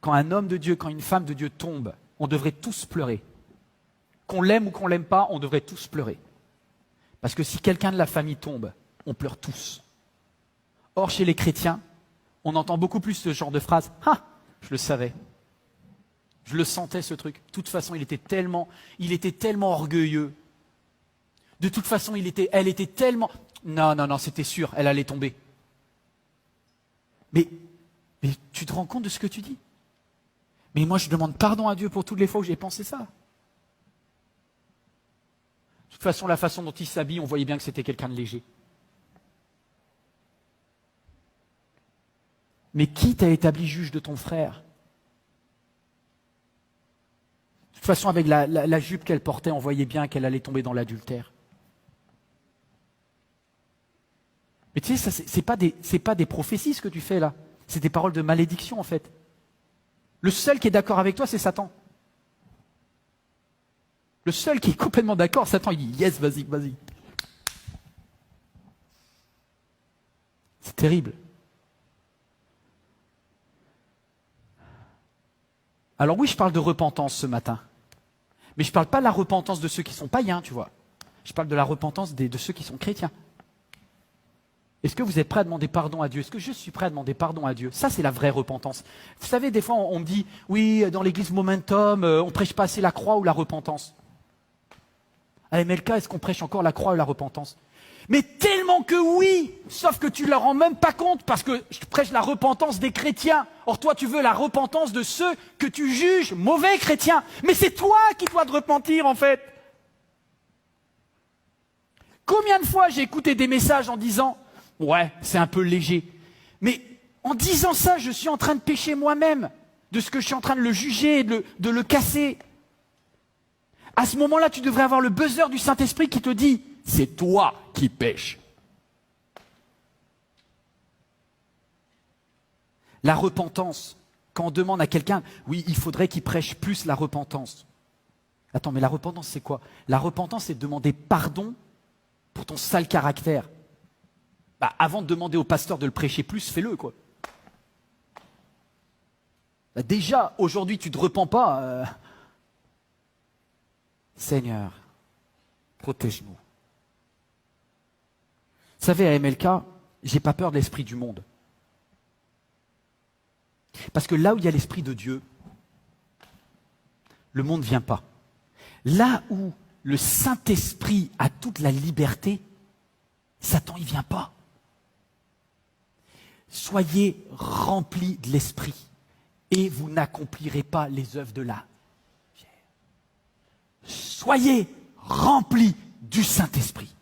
quand un homme de Dieu, quand une femme de Dieu tombe, on devrait tous pleurer. Qu'on l'aime ou qu'on l'aime pas, on devrait tous pleurer. Parce que si quelqu'un de la famille tombe, on pleure tous. Or, chez les chrétiens, on entend beaucoup plus ce genre de phrase. « Ah, je le savais. Je le sentais, ce truc. De toute façon, il était tellement orgueilleux. De toute façon, elle était tellement... Non, c'était sûr, elle allait tomber. » Mais tu te rends compte de ce que tu dis? Mais moi, je demande pardon à Dieu pour toutes les fois où j'ai pensé ça. De toute façon, la façon dont il s'habille, on voyait bien que c'était quelqu'un de léger. Mais qui t'a établi juge de ton frère? De toute façon, avec la jupe qu'elle portait, on voyait bien qu'elle allait tomber dans l'adultère. Mais tu sais, ça, c'est pas des prophéties ce que tu fais là. C'est des paroles de malédiction en fait. Le seul qui est d'accord avec toi, c'est Satan. Le seul qui est complètement d'accord, Satan, il dit « Yes, vas-y, vas-y ». C'est terrible. Alors oui, je parle de repentance ce matin. Mais je ne parle pas de la repentance de ceux qui sont païens, tu vois. Je parle de la repentance de ceux qui sont chrétiens. Est-ce que vous êtes prêts à demander pardon à Dieu? Est-ce que je suis prêt à demander pardon à Dieu? Ça, c'est la vraie repentance. Vous savez, des fois, on me dit, oui, dans l'église Momentum, on ne prêche pas assez la croix ou la repentance. À MLK, est-ce qu'on prêche encore la croix ou la repentance? Mais tellement que oui! Sauf que tu ne leur rends même pas compte, parce que je prêche la repentance des chrétiens. Or, toi, tu veux la repentance de ceux que tu juges mauvais chrétiens. Mais c'est toi qui dois te repentir, en fait. Combien de fois j'ai écouté des messages en disant, ouais, c'est un peu léger. Mais en disant ça, je suis en train de pécher moi-même, de ce que je suis en train de le juger, de le casser. À ce moment-là, tu devrais avoir le buzzer du Saint-Esprit qui te dit, c'est toi qui pêches. La repentance, quand on demande à quelqu'un, oui, il faudrait qu'il prêche plus la repentance. Attends, mais la repentance, c'est quoi? La repentance, c'est demander pardon pour ton sale caractère. Bah, avant de demander au pasteur de le prêcher plus, fais-le, quoi. Bah, déjà, aujourd'hui, tu ne te repens pas. Seigneur, protège-nous. Vous savez, à MLK, j'ai pas peur de l'esprit du monde. Parce que là où il y a l'esprit de Dieu, le monde ne vient pas. Là où le Saint-Esprit a toute la liberté, Satan, il ne vient pas. Soyez remplis de l'esprit et vous n'accomplirez pas les œuvres de la chair. Soyez remplis du Saint-Esprit.